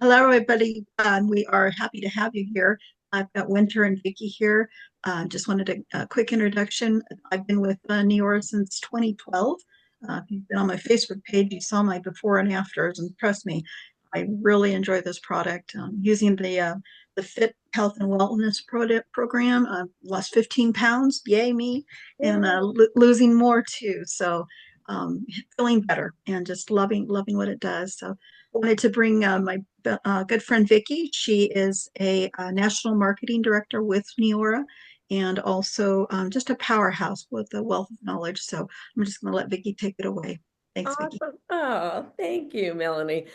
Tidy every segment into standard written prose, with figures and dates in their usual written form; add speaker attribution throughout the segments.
Speaker 1: Hello, everybody. We are happy to have you here. I've got Winter and Vicky here. Just wanted a quick introduction. I've been with Neora since 2012. If you've been on my Facebook page, you saw my before and afters, and trust me, I really enjoy this product. Using the Fit Health and Wellness program, lost 15 pounds, yay me, and
Speaker 2: Yeah.
Speaker 1: losing more too. So feeling better and just loving what it does. So wanted to bring my good friend Vicky. She is a national marketing director with Neora and also just a powerhouse with a wealth of knowledge. So I'm just going to let Vicky take it away. Thanks, Vicky.
Speaker 2: Awesome. Oh, thank you, Melanie.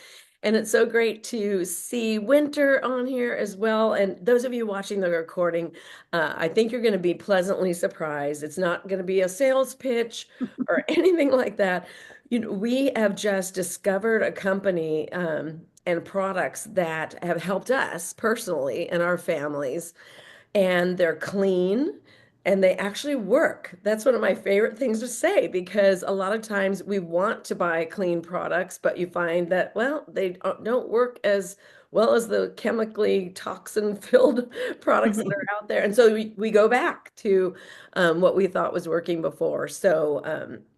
Speaker 2: And it's so great to see Winter on here as well. And those of you watching the recording, I think you're going to be pleasantly surprised. It's not going to be a sales pitch or anything like that. We have just discovered a company and products that have helped us personally and our families, and they're clean and they actually work. That's one of my favorite things to say because a lot of times we want to buy clean products, but you find that, well, they don't work as well as the chemically toxin-filled products that are out there. And so we go back to what we thought was working before.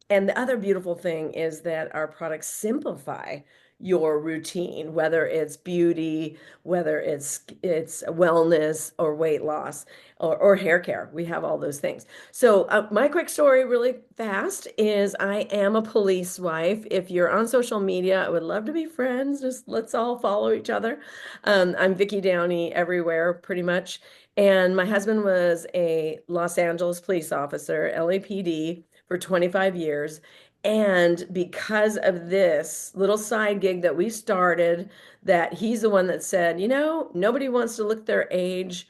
Speaker 2: And the other beautiful thing is that our products simplify your routine, whether it's beauty, whether it's wellness or weight loss or hair care. We have all those things. So my quick story really fast is I am a police wife. If you're on social media, I would love to be friends. Just let's all follow each other. I'm Vicky Downey everywhere pretty much. And my husband was a Los Angeles police officer, LAPD, for 25 years. And because of this little side gig that we started, that he's the one that said, nobody wants to look their age.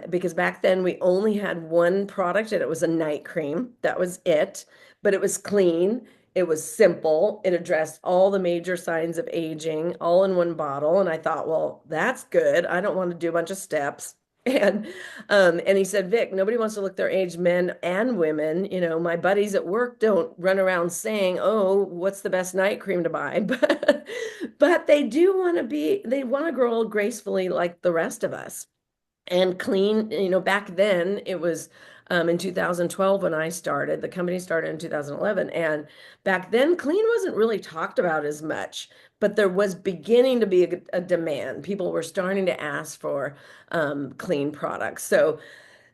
Speaker 2: Because back then we only had one product and it was a night cream. That was it. But it was clean. It was simple. It addressed all the major signs of aging all in one bottle. And I thought, well, that's good. I don't want to do a bunch of steps. And he said, Vic, nobody wants to look their age, men and women. My buddies at work don't run around saying, oh, what's the best night cream to buy? But they want to grow old gracefully like the rest of us and clean. Back then it was in 2012 when I started. The company started in 2011, and back then clean wasn't really talked about as much, but there was beginning to be a demand. People were starting to ask for clean products. So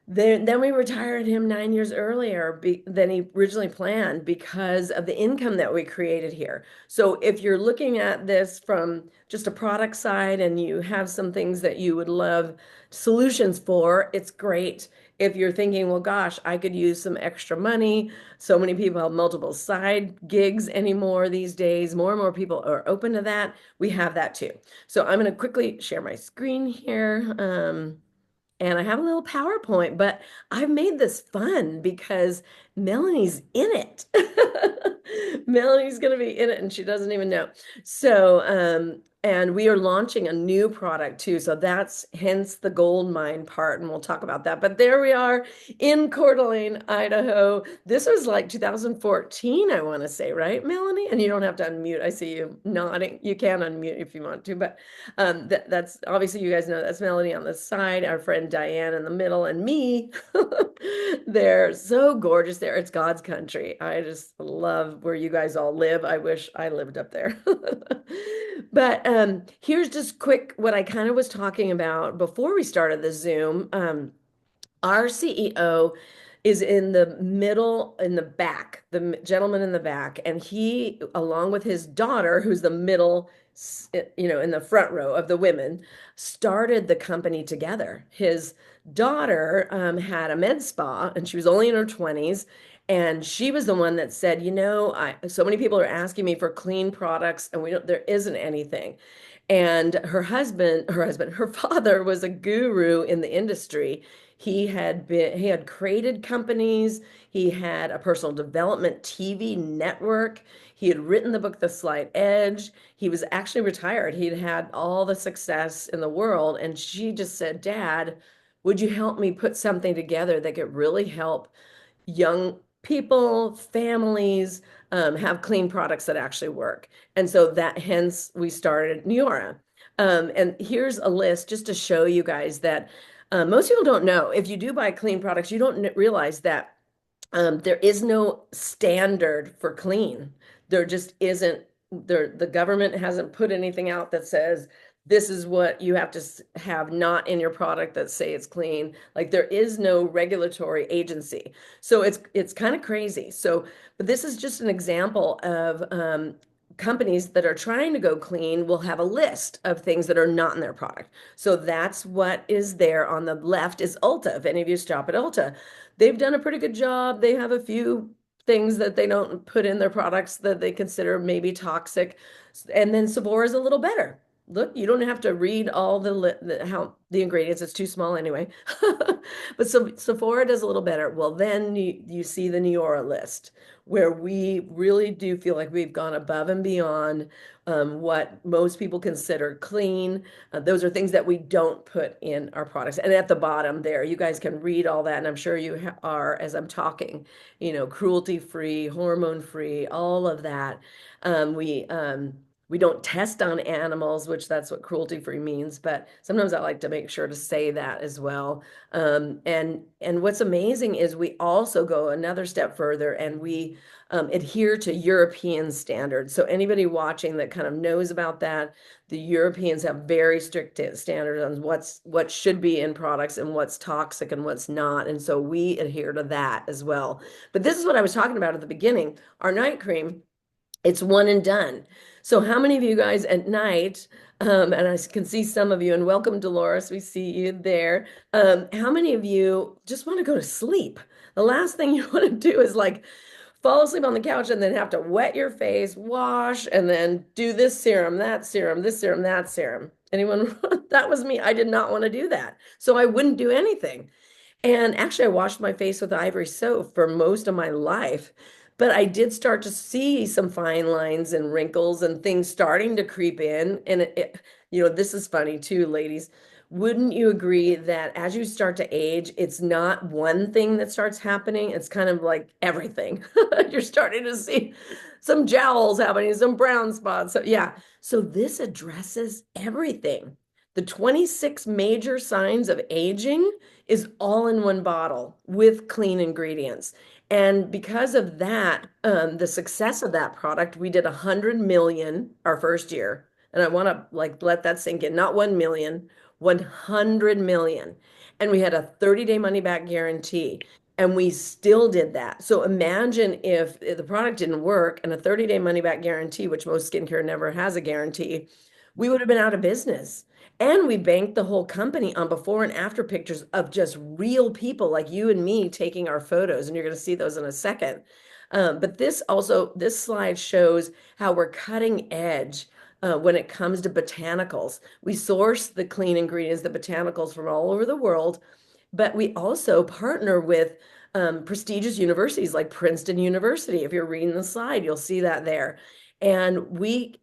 Speaker 2: then we retired him 9 years earlier than he originally planned because of the income that we created here. So if you're looking at this from just a product side and you have some things that you would love solutions for, it's great. If you're thinking, well, gosh, I could use some extra money. So many people have multiple side gigs anymore these days. More and more people are open to that. We have that too. So I'm going to quickly share my screen here. And I have a little PowerPoint, but I've made this fun because Melanie's in it. Melanie's going to be in it and she doesn't even know. And we are launching a new product too. So that's hence the gold mine part. And we'll talk about that. But there we are in Coeur d'Alene, Idaho. This was like 2014, I want to say, right, Melanie? And you don't have to unmute. I see you nodding. You can unmute if you want to, but that's obviously you guys know that's Melanie on the side, our friend Diane in the middle, and me. They're so gorgeous there. It's God's country. I just love where you guys all live. I wish I lived up there. But here's just quick what I kind of was talking about before we started the Zoom. Our CEO is in the middle, in the back, the gentleman in the back, and he, along with his daughter, who's the middle, in the front row of the women, started the company together. His daughter had a med spa, and she was only in her 20s. And she was the one that said, so many people are asking me for clean products, and there isn't anything. And her father was a guru in the industry. He had created companies. He had a personal development TV network. He had written the book, The Slight Edge. He was actually retired. He'd had all the success in the world. And she just said, Dad, would you help me put something together that could really help young people, families have clean products that actually work. And so that hence we started Neora. And here's a list just to show you guys that most people don't know. If you do buy clean products, you don't realize that there is no standard for clean. There just isn't. The government hasn't put anything out that says this is what you have to have not in your product that say it's clean. Like there is no regulatory agency. So it's kind of crazy. So, but this is just an example of companies that are trying to go clean will have a list of things that are not in their product. So that's what is there on the left is Ulta. If any of you stop at Ulta, they've done a pretty good job. They have a few things that they don't put in their products that they consider maybe toxic. And then Sephora is a little better. Look, you don't have to read all how the ingredients. It's too small anyway. But so Sephora does a little better. Well, then you see the Neora list where we really do feel like we've gone above and beyond what most people consider clean. Those are things that we don't put in our products. And at the bottom there, you guys can read all that. And I'm sure you are as I'm talking, cruelty-free, hormone-free, all of that. We don't test on animals, which that's what cruelty-free means, but sometimes I like to make sure to say that as well. And what's amazing is we also go another step further and we adhere to European standards. So anybody watching that kind of knows about that, the Europeans have very strict standards on what should be in products and what's toxic and what's not. And so we adhere to that as well. But this is what I was talking about at the beginning. Our night cream, it's one and done. So how many of you guys at night, and I can see some of you, and welcome Dolores, we see you there. How many of you just want to go to sleep? The last thing you want to do is like fall asleep on the couch and then have to wet your face, wash, and then do this serum, that serum, this serum, that serum. Anyone? That was me. I did not want to do that. So I wouldn't do anything. And actually, I washed my face with ivory soap for most of my life. But I did start to see some fine lines and wrinkles and things starting to creep in. And this is funny too, ladies. Wouldn't you agree that as you start to age, it's not one thing that starts happening? It's kind of like everything. You're starting to see some jowls happening, some brown spots. So, yeah. So this addresses everything. The 26 major signs of aging is all in one bottle with clean ingredients. And because of that, the success of that product, we did 100 million our first year. And I want to like let that sink in, not 1 million, 100 million. And we had a 30-day money back guarantee. And we still did that. So imagine if the product didn't work and a 30-day money back guarantee, which most skincare never has a guarantee, we would have been out of business. And we banked the whole company on before and after pictures of just real people like you and me taking our photos. And you're going to see those in a second. But this slide shows how we're cutting edge when it comes to botanicals. We source the clean ingredients, the botanicals from all over the world, but we also partner with prestigious universities like Princeton University. If you're reading the slide, you'll see that there. And we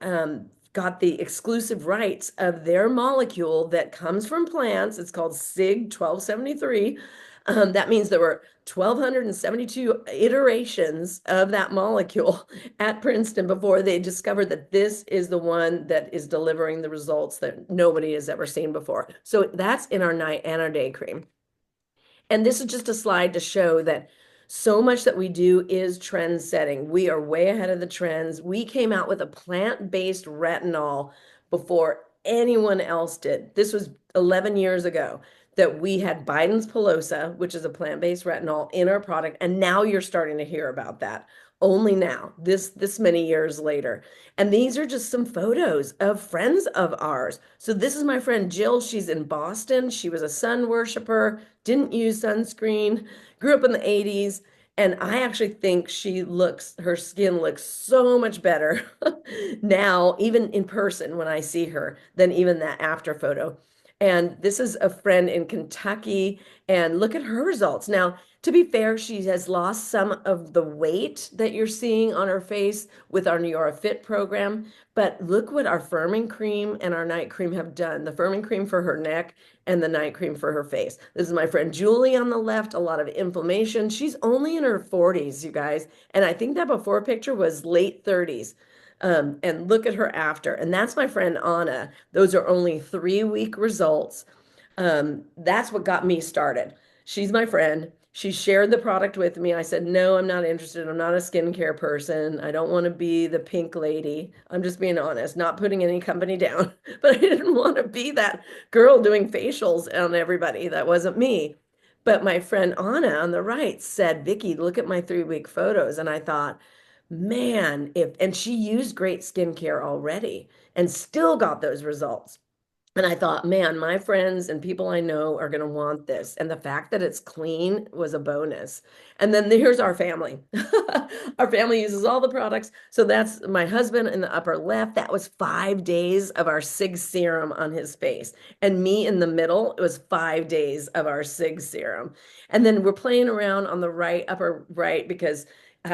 Speaker 2: got the exclusive rights of their molecule that comes from plants. It's called SIG 1273. That means there were 1,272 iterations of that molecule at Princeton before they discovered that this is the one that is delivering the results that nobody has ever seen before. So that's in our night and our day cream. And this is just a slide to show that so much that we do is trend setting. We are way ahead of the trends. We came out with a plant-based retinol before anyone else did. This was 11 years ago that we had Biden's Pelosa, which is a plant-based retinol in our product. And now you're starting to hear about that. Only now, this many years later. And these are just some photos of friends of ours. So this is my friend Jill. She's in Boston. She was a sun worshiper, didn't use sunscreen, grew up in the 80s. And I actually think her skin looks so much better now, even in person when I see her, than even that after photo. And this is a friend in Kentucky. And look at her results. Now, To be fair, she has lost some of the weight that you're seeing on her face with our Neora Fit program. But look what our firming cream and our night cream have done. The firming cream for her neck and the night cream for her face. This is my friend Julie on the left, a lot of inflammation. She's only in her 40s, you guys. And I think that before picture was late 30s. And look at her after. And that's my friend Anna. Those are only 3 week results. That's what got me started. She's my friend. She shared the product with me. I said, no, I'm not interested. I'm not a skincare person. I don't want to be the pink lady. I'm just being honest, not putting any company down, but I didn't want to be that girl doing facials on everybody. That wasn't me. But my friend Anna on the right said, Vicky, look at my 3 week photos. And I thought, man, and she used great skincare already and still got those results. And I thought, man, my friends and people I know are going to want this. And the fact that it's clean was a bonus. And then here's our family. Our family uses all the products. So that's my husband in the upper left. That was 5 days of our SIG serum on his face. And me in the middle, it was 5 days of our SIG serum. And then we're playing around on the right, upper right, because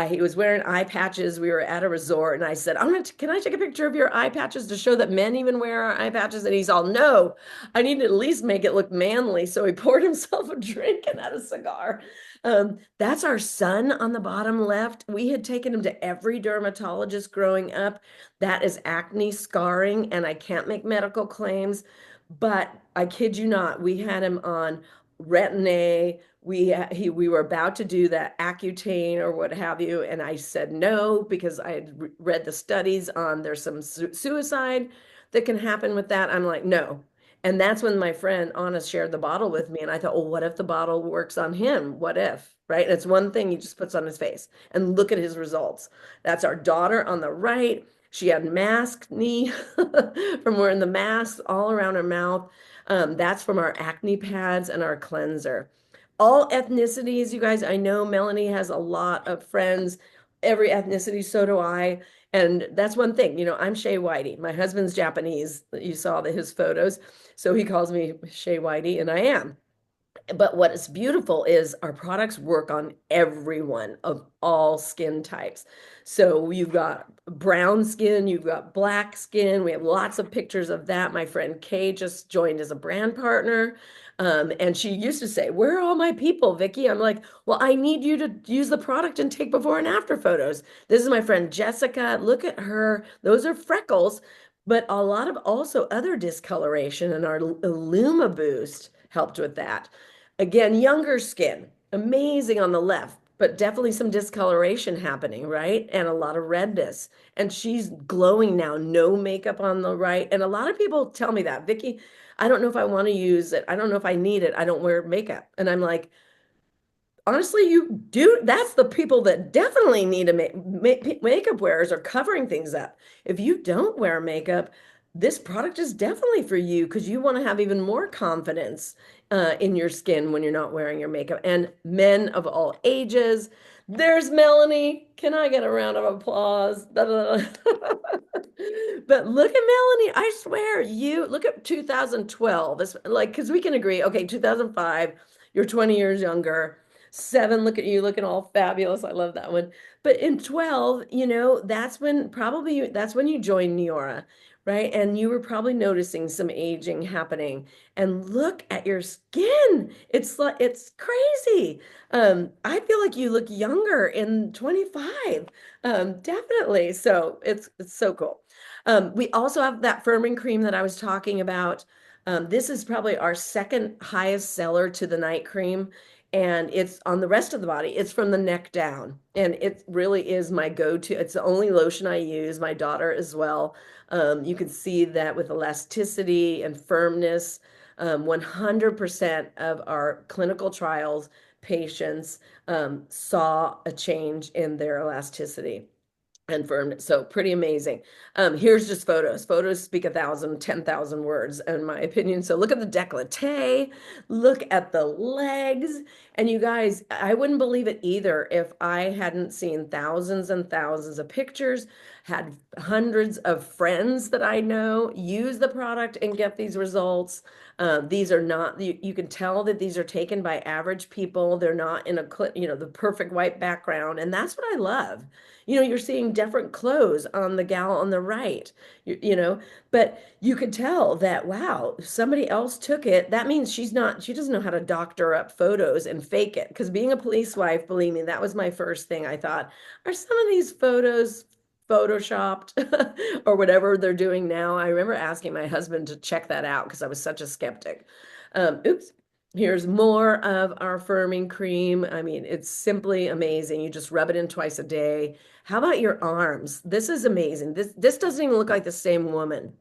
Speaker 2: he was wearing eye patches. We were at a resort, and I said, can I take a picture of your eye patches to show that men even wear our eye patches?" And he's all, "No, I need to at least make it look manly." So he poured himself a drink and had a cigar. That's our son on the bottom left. We had taken him to every dermatologist growing up. That is acne scarring, and I can't make medical claims, but I kid you not, we had him on Retin-A. We were about to do that Accutane or what have you, and I said no because I had read the studies on there's some suicide that can happen with that. I'm like, no. And that's when my friend Anna shared the bottle with me, and I thought, well, what if the bottle works on him? What if, right? And it's one thing he just puts on his face, and look at his results. That's our daughter on the right. She had mask knee from wearing the masks all around her mouth. That's from our acne pads and our cleanser. All ethnicities, you guys, I know Melanie has a lot of friends, every ethnicity, so do I. And that's one thing, I'm Shea Whitey. My husband's Japanese. You saw his photos. So he calls me Shea Whitey, and I am. But what is beautiful is our products work on everyone of all skin types. So you've got brown skin, you've got black skin. We have lots of pictures of that. My friend Kay just joined as a brand partner. And she used to say, "Where are all my people, Vicky?" I'm like, "Well, I need you to use the product and take before and after photos." This is my friend Jessica. Look at her. Those are freckles, but a lot of also other discoloration, and our Illuma Boost helped with that. Again, younger skin, amazing on the left, but definitely some discoloration happening, right? And a lot of redness. And she's glowing now, no makeup on the right. And a lot of people tell me that, Vicky, I don't know if I want to use it. I don't know if I need it. I don't wear makeup. And I'm like, honestly, you do. That's the people that definitely need to makeup wearers are covering things up. If you don't wear makeup, this product is definitely for you because you want to have even more confidence in your skin when you're not wearing your makeup. And men of all ages. There's Melanie. Can I get a round of applause? Da, da, da. But look at Melanie. I swear, you look at 2012. It's like, because we can agree, okay, 2005, you're 20 years younger. Seven, look at you looking all fabulous. I love that one. But in 12, that's when you joined Neora, right? And you were probably noticing some aging happening. And look at your skin. It's crazy. I feel like you look younger in 25. Definitely. So it's so cool. We also have that firming cream that I was talking about. This is probably our second highest seller to the night cream, and it's on the rest of the body. It's from the neck down, and it really is my go-to. It's the only lotion I use, my daughter as well. You can see that with elasticity and firmness. 100% of our clinical trials patients saw a change in their elasticity and firm. So pretty amazing. Here's just photos. Photos speak 1,000, 10,000 words, in my opinion. So look at the décolleté, look at the legs. And you guys, I wouldn't believe it either if I hadn't seen thousands and thousands of pictures. had hundreds of friends that I know use the product and get these results. These are not, you can tell that these are taken by average people. They're not in a, the perfect white background. And that's what I love. You're seeing different clothes on the gal on the right, but you could tell that, wow, if somebody else took it. That means she doesn't know how to doctor up photos and fake it. Because being a police wife, believe me, that was my first thing. I thought, are some of these photos photoshopped or whatever they're doing now? I remember asking my husband to check that out because I was such a skeptic. Oops. Here's more of our firming cream. I mean, it's simply amazing. You just rub it in twice a day. How about your arms? This is amazing. This doesn't even look like the same woman.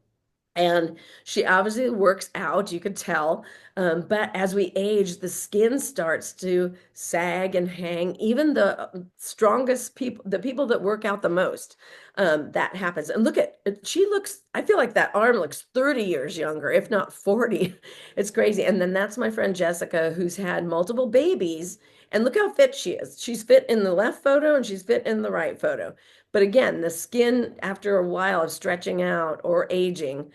Speaker 2: And she obviously works out, you could tell. But as we age, the skin starts to sag and hang. Even the strongest people, the people that work out the most, that happens. And look at, she looks, I feel like that arm looks 30 years younger, if not 40. It's crazy. And then that's my friend Jessica, who's had multiple babies. And look how fit she is. She's fit in the left photo and she's fit in the right photo. But again, the skin, after a while of stretching out or aging,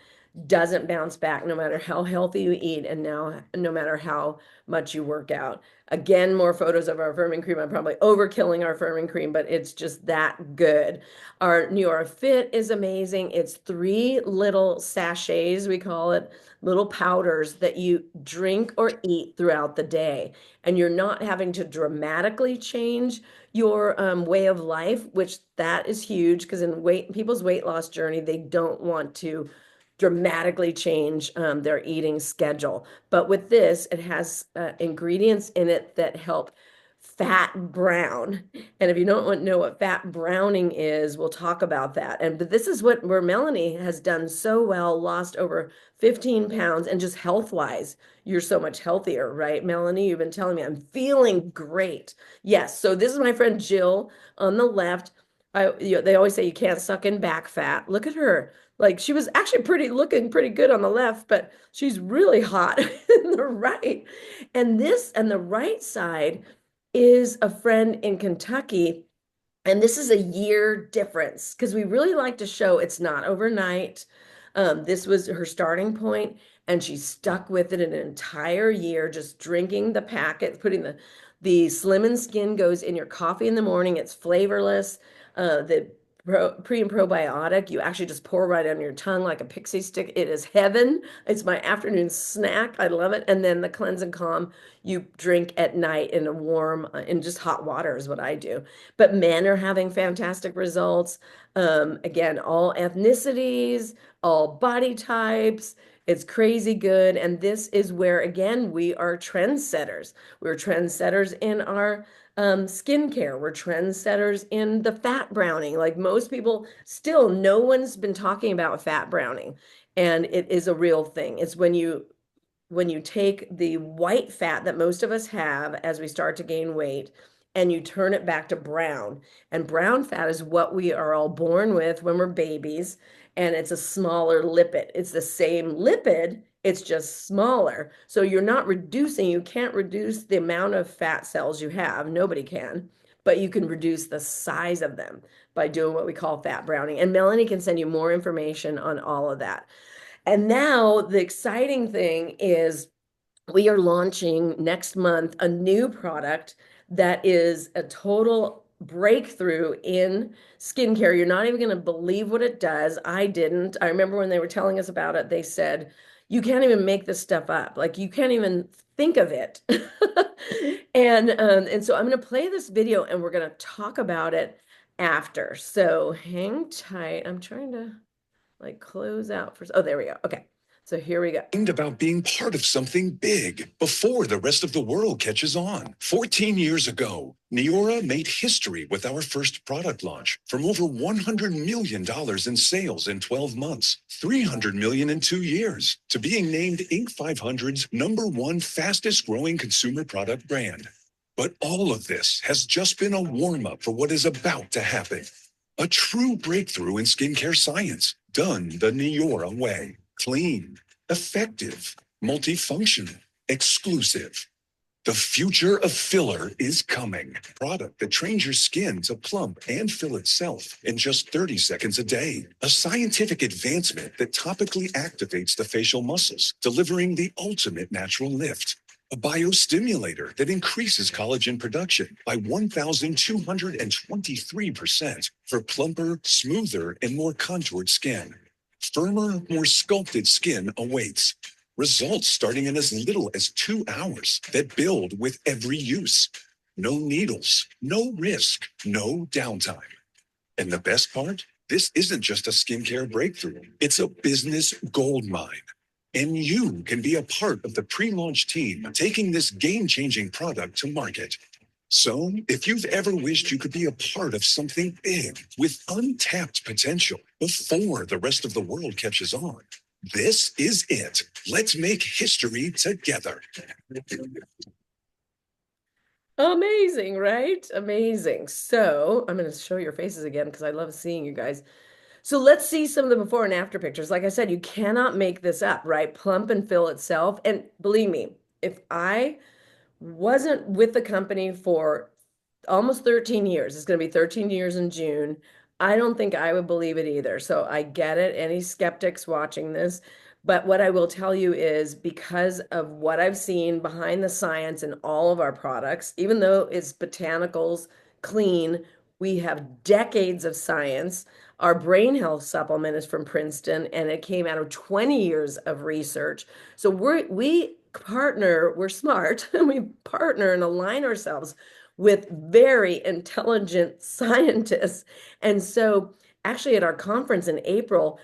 Speaker 2: doesn't bounce back no matter how healthy you eat and now no matter how much you work out. Again, more photos of our firming cream. I'm probably overkilling our firming cream, but it's just that good. Our Neora Fit is amazing. It's 3 little sachets, we call it, little powders that you drink or eat throughout the day. And you're not having to dramatically change your way of life, which that is huge because in people's weight loss journey, they don't want to dramatically change their eating schedule. But with this, it has ingredients in it that help fat brown. And if you don't know what fat browning is, we'll talk about that. But this is where Melanie has done so well, lost over 15 pounds, and just health-wise, you're so much healthier, right, Melanie? You've been telling me I'm feeling great. Yes. So this is my friend Jill on the left. They always say you can't suck in back fat. Look at her. Like she was actually looking pretty good on the left, but she's really hot in the right. And the right side is a friend in Kentucky. And this is a year difference because we really like to show it's not overnight. This was her starting point, and she stuck with it an entire year, just drinking the packet, putting the Slim and Skin goes in your coffee in the morning. It's flavorless. The pre and probiotic, you actually just pour right on your tongue like a pixie stick. It is heaven. It's my afternoon snack. I love it. And then the cleanse and calm you drink at night in a warm, in just hot water is what I do. But men are having fantastic results. Again, all ethnicities, all body types. It's crazy good. And this is where, again, we are trendsetters. We're trendsetters in our skincare. We're trendsetters in the fat browning. Like most people, still, no one's been talking about fat browning, and it is a real thing. It's when you take the white fat that most of us have as we start to gain weight and you turn it back to brown. And brown fat is what we are all born with when we're babies. And it's a smaller lipid. It's the same lipid, it's just smaller. So you're not reducing, you can't reduce the amount of fat cells you have. Nobody can, but you can reduce the size of them by doing what we call fat browning. And Melanie can send you more information on all of that. And now the exciting thing is we are launching next month a new product that is a total breakthrough in skincare. You're not even going to believe what it does. I didn't. I remember when they were telling us about it, they said, you can't even make this stuff up. Like you can't even think of it. And so I'm going to play this video and we're going to talk about it after. So hang tight. I'm trying to like close out for, oh, there we go. Okay. So here we go.
Speaker 3: About being part of something big before the rest of the world catches on. 14 years ago, Neora made history with our first product launch. From over $100 million in sales in 12 months, $300 million in 2 years, to being named Inc. 500's #1 fastest growing consumer product brand. But all of this has just been a warm-up for what is about to happen. A true breakthrough in skincare science, done the Neora way. Clean, effective, multifunctional, exclusive. The future of filler is coming. Product that trains your skin to plump and fill itself in just 30 seconds a day. A scientific advancement that topically activates the facial muscles, delivering the ultimate natural lift. A biostimulator that increases collagen production by 1,223% for plumper, smoother, and more contoured skin. Firmer, more sculpted skin awaits. Results starting in as little as 2 hours that build with every use. No needles, no risk, no downtime. And the best part? This isn't just a skincare breakthrough. It's a business gold mine. And you can be a part of the pre-launch team taking this game-changing product to market. So, if you've ever wished you could be a part of something big with untapped potential before the rest of the world catches on, this is it. Let's make history together.
Speaker 2: Amazing, right? Amazing. So I'm going to show your faces again because I love seeing you guys. So let's see some of the before and after pictures. Like I said, you cannot make this up, right? Plump and fill itself. And believe me, if I wasn't with the company for almost 13 years, it's going to be 13 years in June, I don't think I would believe it either. So I get it. Any skeptics watching this. But what I will tell you is because of what I've seen behind the science in all of our products, even though it's botanicals, clean, we have decades of science. Our brain health supplement is from Princeton and it came out of 20 years of research. So we partner, we're smart, and we partner and align ourselves with very intelligent scientists. And so actually at our conference in April,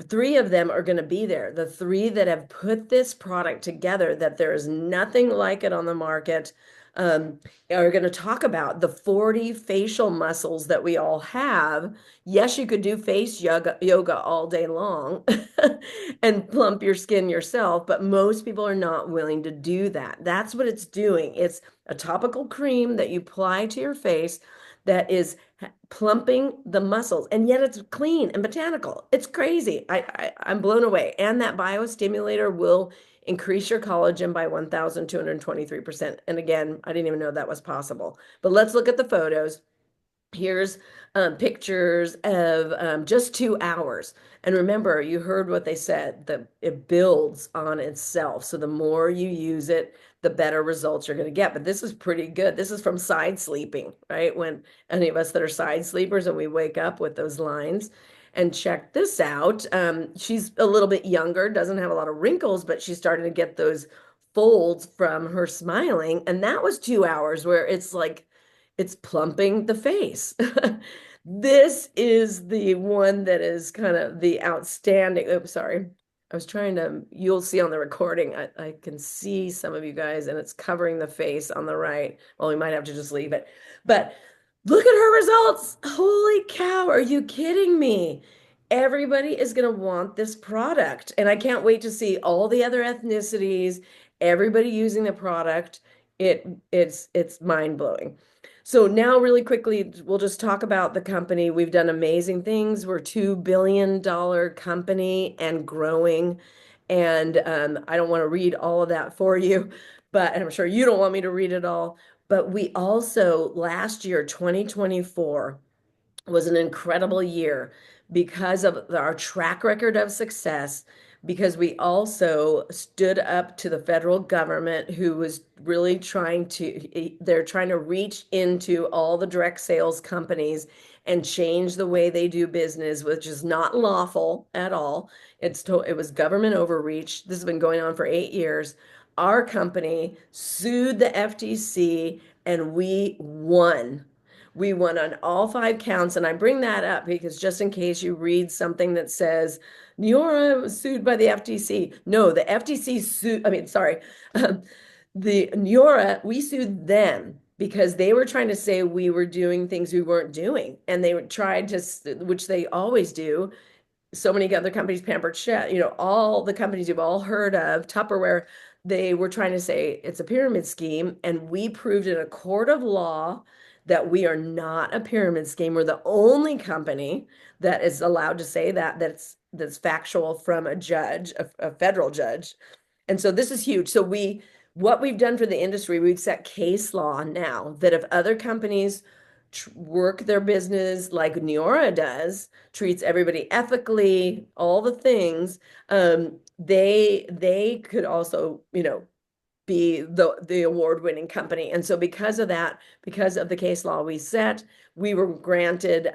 Speaker 2: three of them are going to be there. The three that have put this product together, that there is nothing like it on the market, are going to talk about the 40 facial muscles that we all have. Yes, you could do face yoga all day long and plump your skin yourself, but most people are not willing to do that. That's what it's doing. It's a topical cream that you apply to your face that is plumping the muscles, and yet it's clean and botanical. It's crazy. I'm blown away. And that biostimulator will increase your collagen by 1,223%. And again, I didn't even know that was possible. But let's look at the photos. Here's pictures of just 2 hours. And remember, you heard what they said, that it builds on itself. So the more you use it, the better results you're going to get. But this is pretty good. This is from side sleeping, right? When any of us that are side sleepers and we wake up with those lines. And check this out. She's a little bit younger, doesn't have a lot of wrinkles, but she's starting to get those folds from her smiling. And that was 2 hours where it's like, it's plumping the face. This is the one that is kind of the outstanding. Oops, sorry. I was trying to, you'll see on the recording, I can see some of you guys and it's covering the face on the right. Well, we might have to just leave it. But look at her results. Holy cow, are you kidding me? Everybody is going to want this product. And I can't wait to see all the other ethnicities, everybody using the product. It's mind-blowing. So now really quickly, we'll just talk about the company. We've done amazing things. We're a $2 billion company and growing. And I don't want to read all of that for you, but I'm sure you don't want me to read it all. But we also, last year, 2024, was an incredible year because of our track record of success, because we also stood up to the federal government who was really they're trying to reach into all the direct sales companies and change the way they do business, which is not lawful at all. It was government overreach. This has been going on for 8 years. Our company sued the FTC and we won. We won on all 5 counts. And I bring that up because just in case you read something that says Neora was sued by the FTC. No, the FTC sued, the Neora, we sued them because they were trying to say we were doing things we weren't doing. And they tried to, which they always do. So many other companies, Pampered Chef, all the companies you've all heard of, Tupperware, they were trying to say it's a pyramid scheme. And we proved in a court of law that we are not a pyramid scheme. We're the only company that is allowed to say that's factual from a judge, a federal judge. And so this is huge. So we what we've done for the industry, we've set case law now that if other companies work their business like Neora does, treats everybody ethically, all the things, they could also, be the award-winning company. And so because of that, because of the case law we set, we were granted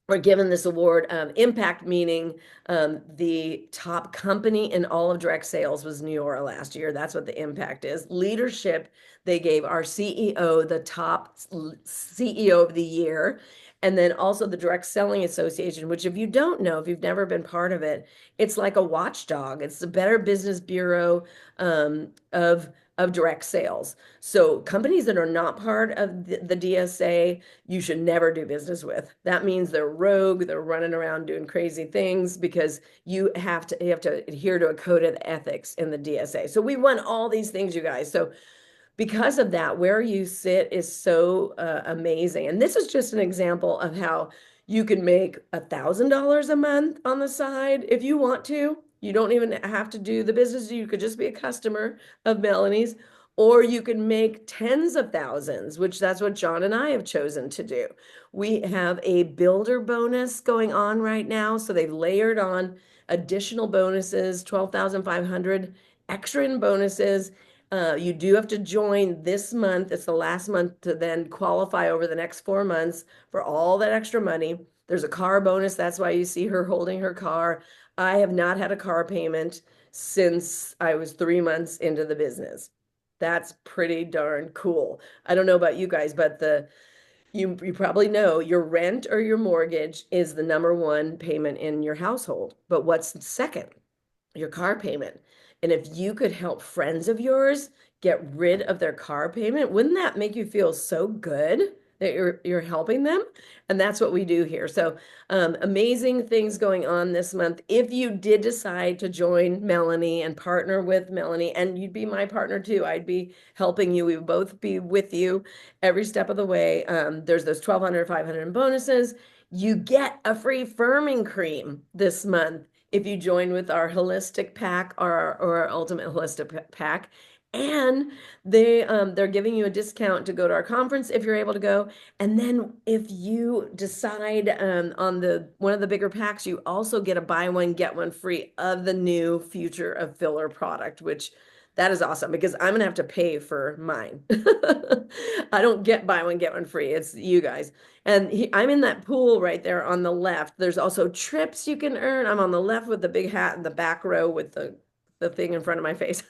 Speaker 2: or given this award. Impact meaning the top company in all of direct sales was Neora last year. That's what the impact is. Leadership, they gave our CEO the top CEO of the year. And then also the Direct Selling Association, which if you don't know, if you've never been part of it, it's like a watchdog. It's the Better Business Bureau of direct sales. So companies that are not part of the DSA, you should never do business with. That means they're rogue, they're running around doing crazy things because you have to adhere to a code of ethics in the DSA. So we won all these things, you guys. So because of that, where you sit is so amazing. And this is just an example of how you can make $1,000 a month on the side if you want to. You don't even have to do the business. You could just be a customer of Melanie's, or you can make tens of thousands, which that's what John and I have chosen to do. We have a builder bonus going on right now. So they've layered on additional bonuses, 12,500 extra in bonuses. You do have to join this month. It's the last month to then qualify over the next 4 months for all that extra money. There's a car bonus. That's why you see her holding her car. I have not had a car payment since I was 3 months into the business. That's pretty darn cool. I don't know about you guys, but you probably know your rent or your mortgage is the number one payment in your household. But what's second? Your car payment. And if you could help friends of yours get rid of their car payment, wouldn't that make you feel so good that you're helping them? And that's what we do here. So amazing things going on this month. If you did decide to join Melanie and partner with Melanie, and you'd be my partner too, I'd be helping you. We would both be with you every step of the way. There's those 1,200, 500 bonuses. You get a free firming cream this month if you join with our holistic pack or our ultimate holistic pack. And they're giving you a discount to go to our conference if you're able to go. And then if you decide on the one of the bigger packs, you also get a buy one, get one free of the new Future of Filler product, which that is awesome because I'm gonna have to pay for mine. I don't get buy one, get one free. It's you guys. And I'm in that pool right there on the left. There's also trips you can earn. I'm on the left with the big hat in the back row with the thing in front of my face.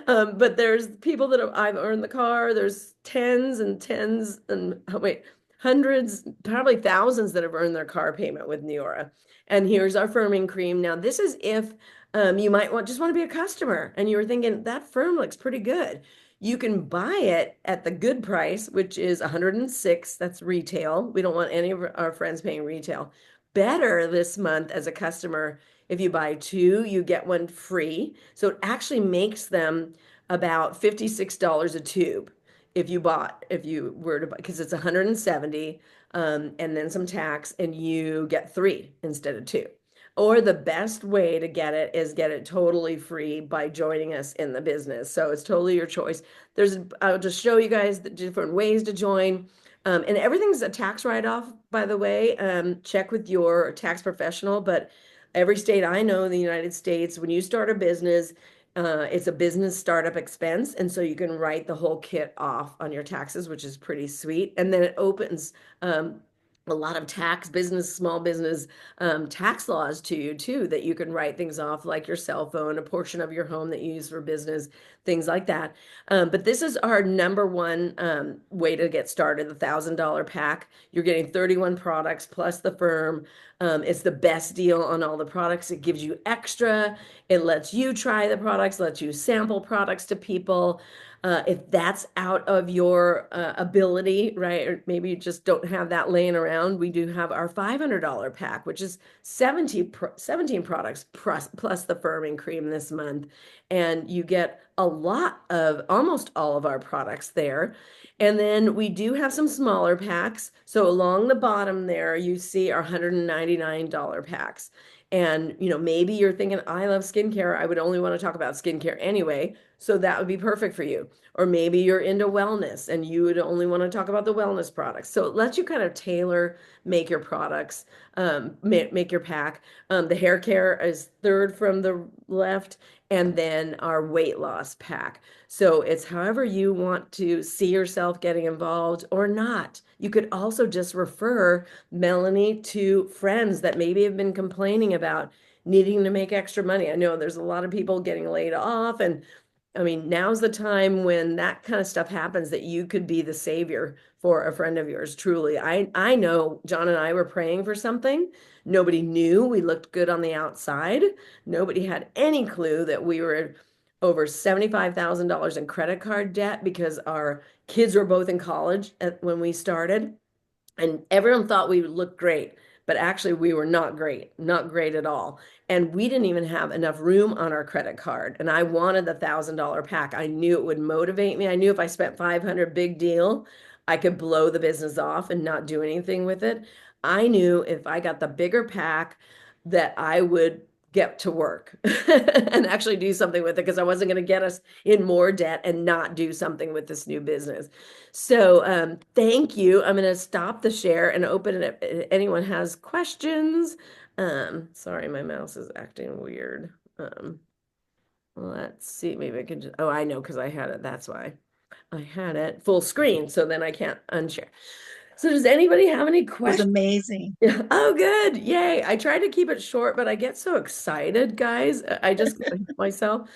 Speaker 2: But there's people that I've earned the car. There's tens and oh, wait, hundreds, probably thousands that have earned their car payment with Neora. And here's our firming cream. Now, this is if you might just want to be a customer and you were thinking that firm looks pretty good. You can buy it at the good price, which is 106. That's retail. We don't want any of our friends paying retail. Better this month as a customer, if you buy two, you get one free. So it actually makes them about $56 a tube if you were to buy, because it's 170 and then some tax, and you get three instead of two. Or the best way to get it is get it totally free by joining us in the business. So it's totally your choice. I'll just show you guys the different ways to join. And everything's a tax write-off, by the way. Check with your tax professional, but every state I know in the United States, when you start a business, it's a business startup expense. And so you can write the whole kit off on your taxes, which is pretty sweet. And then it opens a lot of small business tax laws to you too, that you can write things off like your cell phone, a portion of your home that you use for business, things like that. But this is our number one way to get started, the $1,000 pack. You're getting 31 products plus the firm. It's the best deal on all the products. It gives you extra. It lets you try the products, lets you sample products to people. If that's out of your ability, right? Or maybe you just don't have that laying around, we do have our $500 pack, which is 17 products plus the firming cream this month. And you get a lot of almost all of our products there. And then we do have some smaller packs. So along the bottom there, you see our $199 packs. And maybe you're thinking, I love skincare. I would only want to talk about skincare anyway. So that would be perfect for you. Or maybe you're into wellness and you would only want to talk about the wellness products. So it lets you kind of tailor make your products, make your pack. The hair care is third from the left, and then our weight loss pack. So it's however you want to see yourself getting involved or not. You could also just refer Melanie to friends that maybe have been complaining about needing to make extra money. I know there's a lot of people getting laid off, and I mean, now's the time when that kind of stuff happens that you could be the savior for a friend of yours, truly. I know John and I were praying for something. Nobody knew. We looked good on the outside. Nobody had any clue that we were over $75,000 in credit card debt because our kids were both in college when we started. And everyone thought we would look great, but actually we were not great, not great at all. And we didn't even have enough room on our credit card. And I wanted the $1,000 pack. I knew it would motivate me. I knew if I spent 500, big deal, I could blow the business off and not do anything with it. I knew if I got the bigger pack that I would get to work and actually do something with it, because I wasn't going to get us in more debt and not do something with this new business. So thank you. I'm going to stop the share and open it up if anyone has questions. Sorry, my mouse is acting weird. Let's see, maybe I can just, oh, I know, because I had it. That's why I had it full screen. So then I can't unshare. So does anybody have any
Speaker 1: It was
Speaker 2: questions?
Speaker 1: amazing.
Speaker 2: Oh, good. Yay. I tried to keep it short, but I get so excited, guys. I just myself.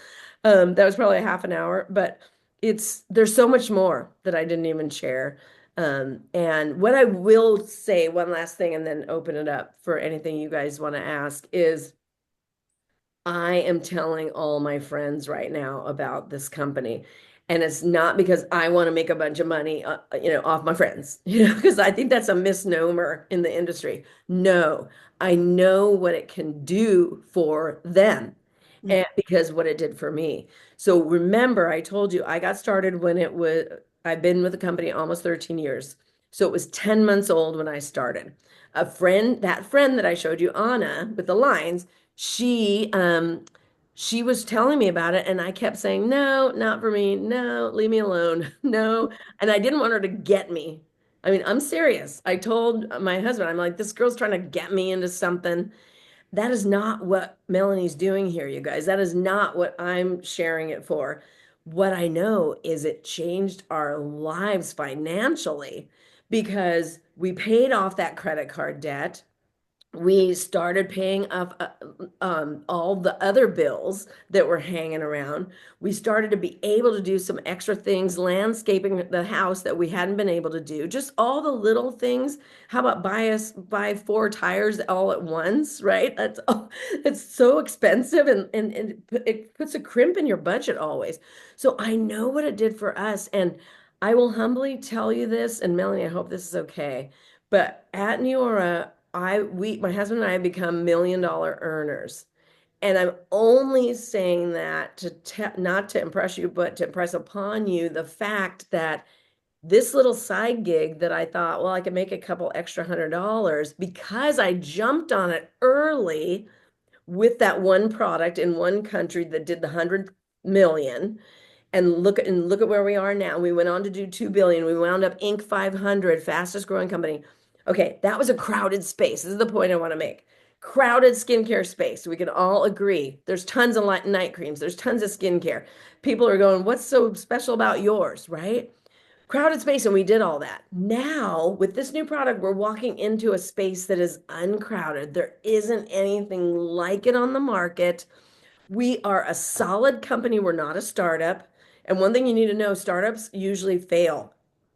Speaker 2: That was probably a half an hour, but there's so much more that I didn't even share. And what I will say, one last thing, and then open it up for anything you guys want to ask, is I am telling all my friends right now about this company. And it's not because I want to make a bunch of money, off my friends, because I think that's a misnomer in the industry. No, I know what it can do for them, and because what it did for me. So remember, I told you I got started when I've been with the company almost 13 years. So it was 10 months old when I started. That friend that I showed you, Anna, with the lines, she was telling me about it, and I kept saying, no, not for me. No, leave me alone. No. And I didn't want her to get me. I mean, I'm serious. I told my husband, I'm like, this girl's trying to get me into something. That is not what Melanie's doing here, you guys. That is not what I'm sharing it for. What I know is it changed our lives financially because we paid off that credit card debt. We started paying off all the other bills that were hanging around. We started to be able to do some extra things, landscaping the house that we hadn't been able to do. Just all the little things. How about buy 4 tires all at once, right? It's so expensive, and it puts a crimp in your budget always. So I know what it did for us, and I will humbly tell you this, and Melanie, I hope this is okay. But at Neora, my husband and I have become $1 million earners. And I'm only saying that not to impress you, but to impress upon you the fact that this little side gig that I thought, well, I could make a couple extra $100 because I jumped on it early with that one product in one country that did the 100 million. And look at where we are now. We went on to do 2 billion. We wound up Inc. 500, fastest growing company. Okay, that was a crowded space. This is the point I want to make. Crowded skincare space. We can all agree. There's tons of night creams. There's tons of skincare. People are going, what's so special about yours, right? Crowded space, and we did all that. Now, with this new product, we're walking into a space that is uncrowded. There isn't anything like it on the market. We are a solid company. We're not a startup. And one thing you need to know, startups usually fail.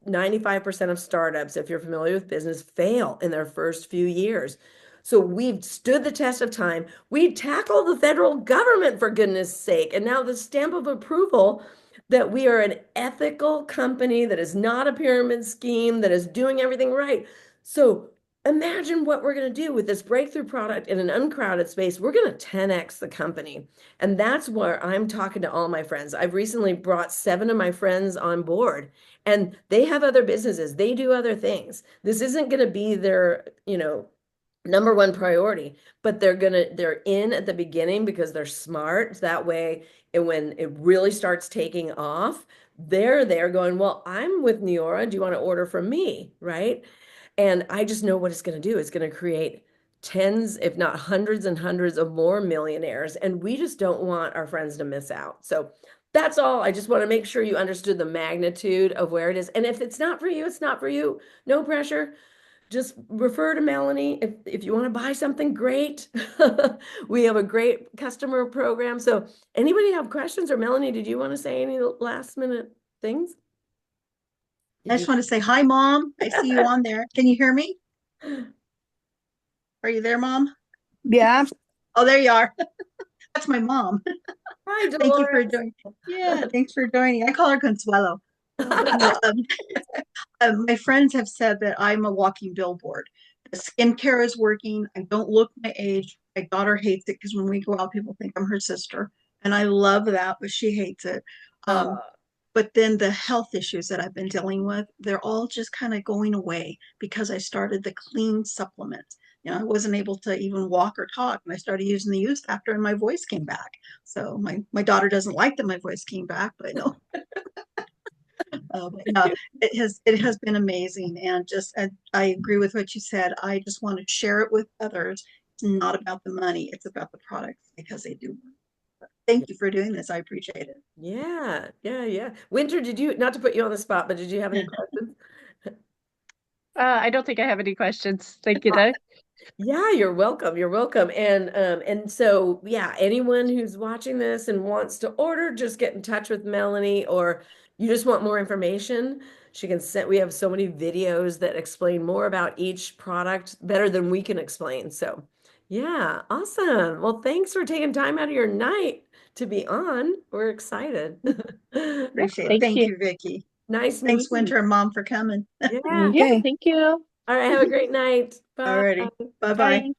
Speaker 2: 95% of startups, if you're familiar with business, fail in their first few years. So we've stood the test of time. We tackled the federal government, for goodness sake. And now the stamp of approval that we are an ethical company that is not a pyramid scheme, that is doing everything right. So imagine what we're going to do with this breakthrough product in an uncrowded space. We're going to 10x the company. And that's where I'm talking to all my friends. I've recently brought 7 of my friends on board, and they have other businesses. They do other things. This isn't going to be their, number one priority, but they're in at the beginning because they're smart. That way, and when it really starts taking off, they're there going, well, I'm with Neora. Do you want to order from me? Right? And I just know what it's going to do. It's going to create tens, if not hundreds and hundreds of more millionaires. And we just don't want our friends to miss out. So that's all. I just want to make sure you understood the magnitude of where it is. And if it's not for you, it's not for you. No pressure. Just refer to Melanie if you want to buy something great. We have a great customer program. So anybody have questions? Or Melanie, did you want to say any last minute things?
Speaker 1: I just want to say hi, Mom. I see you on there. Can you hear me? Are you there, Mom?
Speaker 4: Yeah.
Speaker 1: Oh, there you are. That's my mom.
Speaker 2: Hi,
Speaker 1: Thank you for
Speaker 2: Dolores.
Speaker 1: joining. Yeah, thanks for joining. I call her Consuelo. But no, my friends have said that I'm a walking billboard. The skincare is working. I don't look my age. My daughter hates it because when we go out, people think I'm her sister. And I love that, but she hates it. Um,
Speaker 2: Uh,
Speaker 1: but then the health issues that I've been dealing with, they're all just kind of going away because I started the clean supplements. I wasn't able to even walk or talk, and I started using the youth factor, and my voice came back. So my daughter doesn't like that my voice came back, but no, but yeah, it has been amazing, and just I agree with what you said. I just want to share it with others. It's not about the money; it's about the products because they do. Thank you for doing this. I appreciate it.
Speaker 2: yeah, yeah, yeah. Winter, did you, not to put you on the spot, but did you have any questions?
Speaker 4: I don't think I have any questions. Thank you, though.
Speaker 2: Yeah, you're welcome. You're welcome. And so yeah, anyone who's watching this and wants to order, just get in touch with Melanie, or you just want more information, she can send, we have so many videos that explain more about each product better than we can explain. So yeah, awesome. Well, thanks for taking time out of your night to be on. We're excited.
Speaker 4: Yeah,
Speaker 1: Appreciate it.
Speaker 4: thank
Speaker 1: Thank
Speaker 4: you.
Speaker 1: you, Vicky.
Speaker 2: Nice
Speaker 1: Thanks,
Speaker 2: meeting
Speaker 1: Winter and Mom, for coming.
Speaker 2: you. Yeah.
Speaker 4: Yeah,
Speaker 1: Okay.
Speaker 4: thank you.
Speaker 2: All right. Have a great night. Bye.
Speaker 1: Alrighty. Bye bye.
Speaker 4: Bye.